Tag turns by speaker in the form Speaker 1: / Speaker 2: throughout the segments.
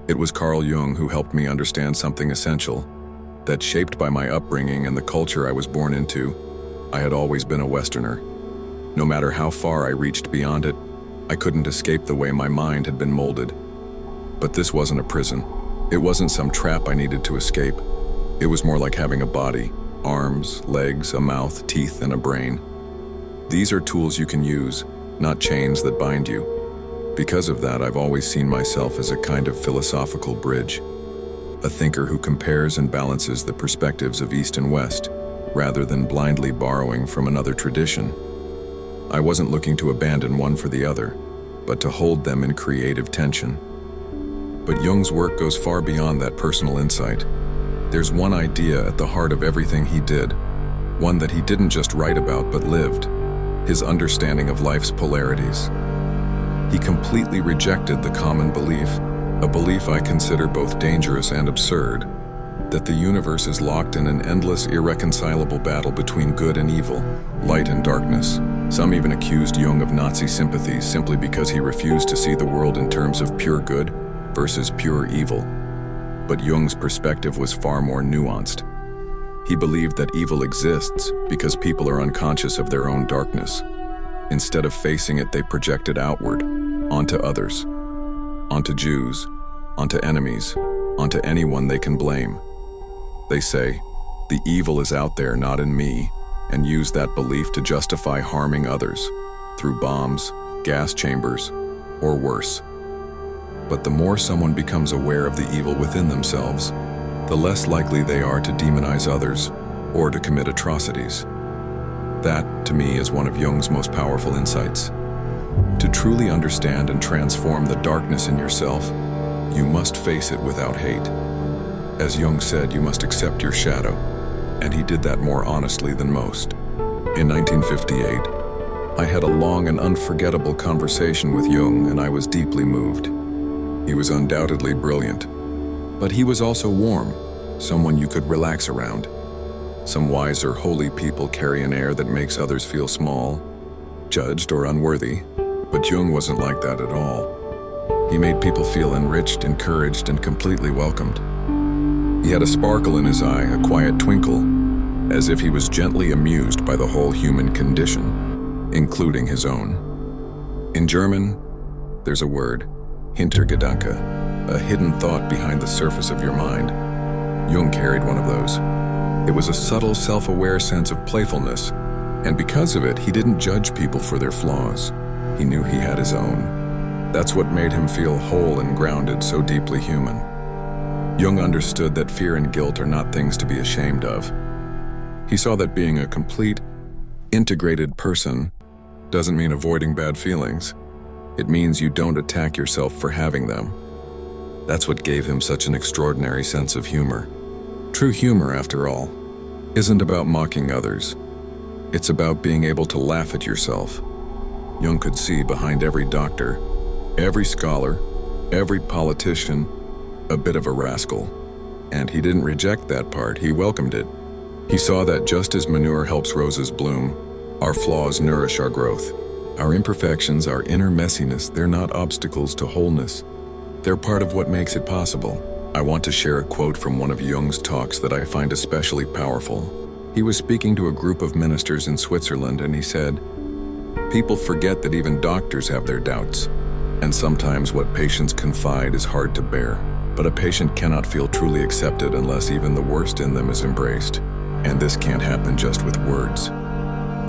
Speaker 1: It was Carl Jung who helped me understand something essential, that shaped by my upbringing and the culture I was born into, I had always been a Westerner. No matter how far I reached beyond it, I couldn't escape the way my mind had been molded. But this wasn't a prison. It wasn't some trap I needed to escape. It was more like having a body, arms, legs, a mouth, teeth, and a brain. These are tools you can use, not chains that bind you. Because of that, I've always seen myself as a kind of philosophical bridge, a thinker who compares and balances the perspectives of East and West, rather than blindly borrowing from another tradition. I wasn't looking to abandon one for the other, but to hold them in creative tension. But Jung's work goes far beyond that personal insight. There's one idea at the heart of everything he did, one that he didn't just write about but lived, his understanding of life's polarities. He completely rejected the common belief, a belief I consider both dangerous and absurd, that the universe is locked in an endless, irreconcilable battle between good and evil, light and darkness. Some even accused Jung of Nazi sympathies simply because he refused to see the world in terms of pure good versus pure evil. But Jung's perspective was far more nuanced. He believed that evil exists because people are unconscious of their own darkness. Instead of facing it, they project it outward, onto others, onto Jews, onto enemies, onto anyone they can blame. They say, the evil is out there, not in me, and use that belief to justify harming others through bombs, gas chambers, or worse. But the more someone becomes aware of the evil within themselves, the less likely they are to demonize others or to commit atrocities. That, to me, is one of Jung's most powerful insights. To truly understand and transform the darkness in yourself, you must face it without hate. As Jung said, you must accept your shadow, and he did that more honestly than most. In 1958, I had a long and unforgettable conversation with Jung, and I was deeply moved. He was undoubtedly brilliant, but he was also warm, someone you could relax around. Some wiser, holy people carry an air that makes others feel small, judged, or unworthy, but Jung wasn't like that at all. He made people feel enriched, encouraged, and completely welcomed. He had a sparkle in his eye, a quiet twinkle, as if he was gently amused by the whole human condition, including his own. In German, there's a word, Hintergedanke, a hidden thought behind the surface of your mind. Jung carried one of those. It was a subtle, self-aware sense of playfulness, and because of it, he didn't judge people for their flaws. He knew he had his own. That's what made him feel whole and grounded, so deeply human. Jung understood that fear and guilt are not things to be ashamed of. He saw that being a complete, integrated person doesn't mean avoiding bad feelings. It means you don't attack yourself for having them. That's what gave him such an extraordinary sense of humor. True humor, after all, isn't about mocking others. It's about being able to laugh at yourself. Jung could see behind every doctor, every scholar, every politician, a bit of a rascal. And he didn't reject that part, he welcomed it. He saw that just as manure helps roses bloom, our flaws nourish our growth. Our imperfections, our inner messiness, they're not obstacles to wholeness. They're part of what makes it possible. I want to share a quote from one of Jung's talks that I find especially powerful. He was speaking to a group of ministers in Switzerland, and he said, "People forget that even doctors have their doubts, and sometimes what patients confide is hard to bear. But a patient cannot feel truly accepted unless even the worst in them is embraced. And this can't happen just with words.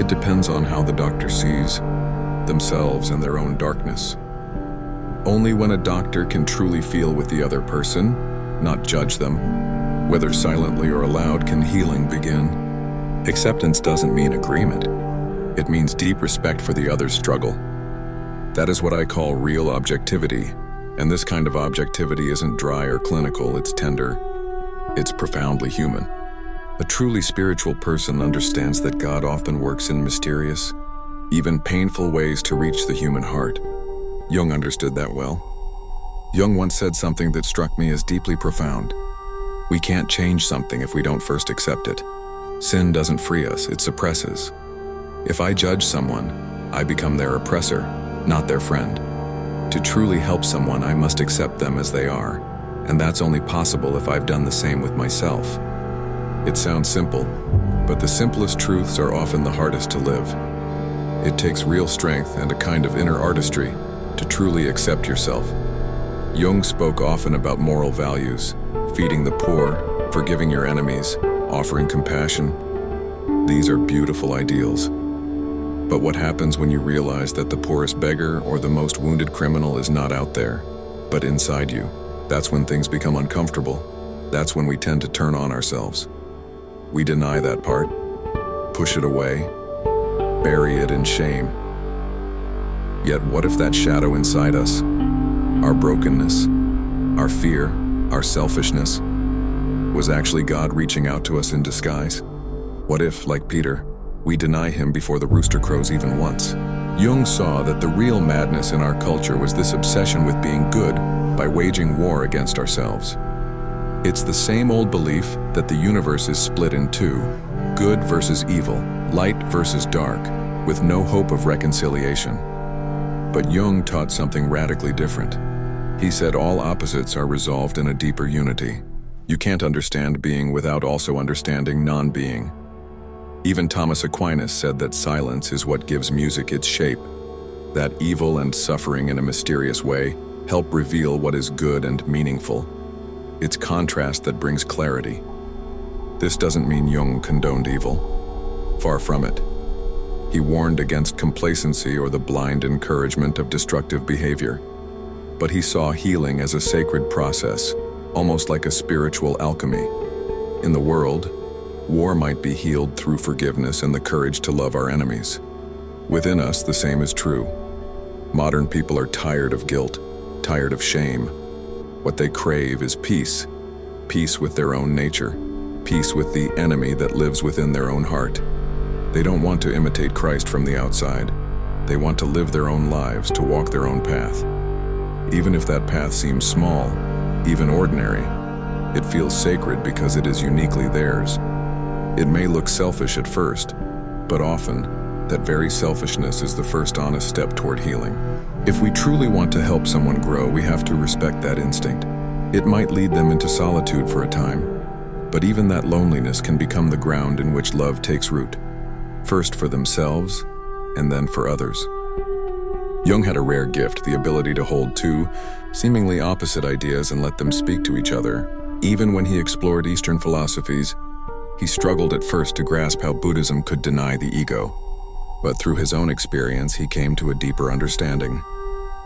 Speaker 1: It depends on how the doctor sees themselves and their own darkness. Only when a doctor can truly feel with the other person, not judge them, whether silently or aloud, can healing begin. Acceptance doesn't mean agreement. It means deep respect for the other's struggle. That is what I call real objectivity. And this kind of objectivity isn't dry or clinical, it's tender. It's profoundly human. A truly spiritual person understands that God often works in mysterious, even painful ways to reach the human heart. Jung understood that well. Jung once said something that struck me as deeply profound. We can't change something if we don't first accept it. Sin doesn't free us, it suppresses. If I judge someone, I become their oppressor, not their friend. To truly help someone, I must accept them as they are. and that's only possible if I've done the same with myself. It sounds simple, but the simplest truths are often the hardest to live. It takes real strength and a kind of inner artistry to truly accept yourself. Jung spoke often about moral values, feeding the poor, forgiving your enemies, offering compassion. These are beautiful ideals. But what happens when you realize that the poorest beggar or the most wounded criminal is not out there, but inside you? That's when things become uncomfortable. That's when we tend to turn on ourselves. We deny that part, push it away, bury it in shame. Yet what if that shadow inside us, our brokenness, our fear, our selfishness, was actually God reaching out to us in disguise? What if, like Peter, we deny him before the rooster crows even once? Jung saw that the real madness in our culture was this obsession with being good by waging war against ourselves. It's the same old belief that the universe is split in two, good versus evil, light versus dark, with no hope of reconciliation. But Jung taught something radically different. He said all opposites are resolved in a deeper unity. You can't understand being without also understanding non-being. Even Thomas Aquinas said that silence is what gives music its shape, that evil and suffering in a mysterious way help reveal what is good and meaningful. It's contrast that brings clarity. This doesn't mean Jung condoned evil. Far from it. He warned against complacency or the blind encouragement of destructive behavior. But he saw healing as a sacred process, almost like a spiritual alchemy. In the world, war might be healed through forgiveness and the courage to love our enemies. Within us, the same is true. Modern people are tired of guilt, tired of shame. What they crave is peace. Peace with their own nature. Peace with the enemy that lives within their own heart. They don't want to imitate Christ from the outside. They want to live their own lives, to walk their own path. Even if that path seems small, even ordinary, it feels sacred because it is uniquely theirs. It may look selfish at first, but often, that very selfishness is the first honest step toward healing. If we truly want to help someone grow, we have to respect that instinct. It might lead them into solitude for a time, but even that loneliness can become the ground in which love takes root, first for themselves, and then for others. Jung had a rare gift, the ability to hold two seemingly opposite ideas and let them speak to each other. Even when he explored Eastern philosophies, he struggled at first to grasp how Buddhism could deny the ego. But through his own experience, he came to a deeper understanding.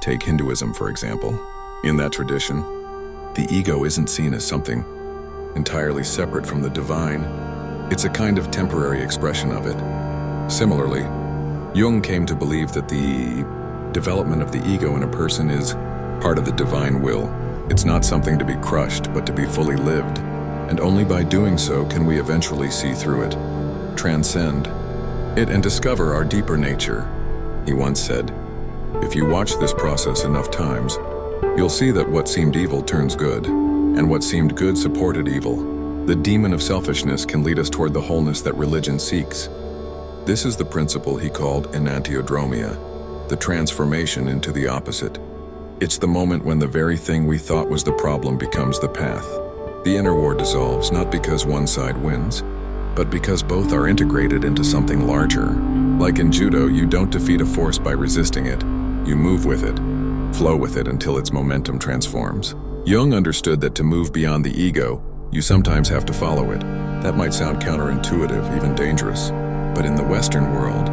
Speaker 1: Take Hinduism, for example. In that tradition, the ego isn't seen as something entirely separate from the divine. It's a kind of temporary expression of it. Similarly, Jung came to believe that the development of the ego in a person is part of the divine will. It's not something to be crushed, but to be fully lived. And only by doing so can we eventually see through it, transcend it, and discover our deeper nature. He once said, "If you watch this process enough times, you'll see that what seemed evil turns good, and what seemed good supported evil. The demon of selfishness can lead us toward the wholeness that religion seeks." This is the principle he called enantiodromia, the transformation into the opposite. It's the moment when the very thing we thought was the problem becomes the path. The inner war dissolves, not because one side wins, but because both are integrated into something larger. Like in judo, you don't defeat a force by resisting it. You move with it, flow with it until its momentum transforms. Jung understood that to move beyond the ego, you sometimes have to follow it. That might sound counterintuitive, even dangerous. But in the Western world,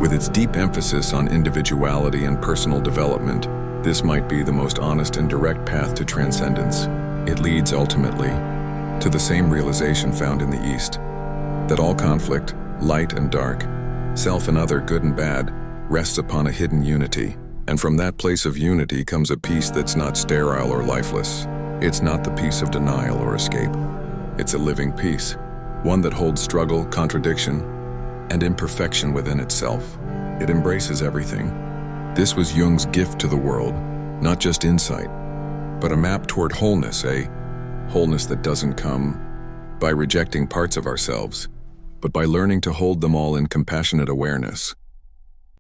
Speaker 1: with its deep emphasis on individuality and personal development, this might be the most honest and direct path to transcendence. It leads, ultimately, to the same realization found in the East, that all conflict, light and dark, self and other, good and bad, rests upon a hidden unity. And from that place of unity comes a peace that's not sterile or lifeless. It's not the peace of denial or escape. It's a living peace, one that holds struggle, contradiction, and imperfection within itself. It embraces everything. This was Jung's gift to the world, not just insight, but a map toward wholeness, a wholeness that doesn't come by rejecting parts of ourselves, but by learning to hold them all in compassionate awareness.